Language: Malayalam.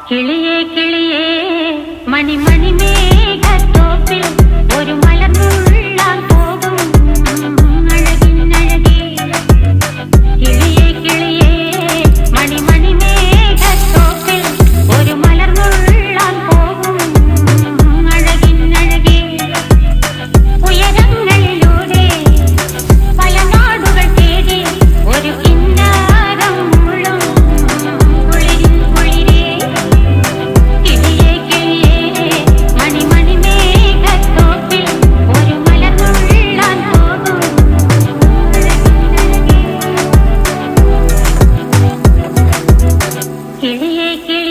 കിളിയേ കിളിയേ മണിമണി മേഘത്തോപ്പിൽ ഒരു മലർന്നുള്ളാൻ പോകും അഴകിനഴകേ. കിളിയേ കിളിയേ മണിമണി മേഘത്തോപ്പിൽ ഒരു മലർന്നുള്ളാൻ പോകും അഴകിനഴകേ. ഉയരങ്ങളിലൂടെ പല നാടുകൾ തേടി ഒരു കിന്നാരം മുള്ളും കുളിരിൻ കുളിരേ. കിളിയേ കിളിയേ മണിമണി മേഘത്തോപ്പിൽ ഒരു മലർന്നുള്ളാൻ പോകും അഴകിനഴകേ. കിളിയേ കിളിയേ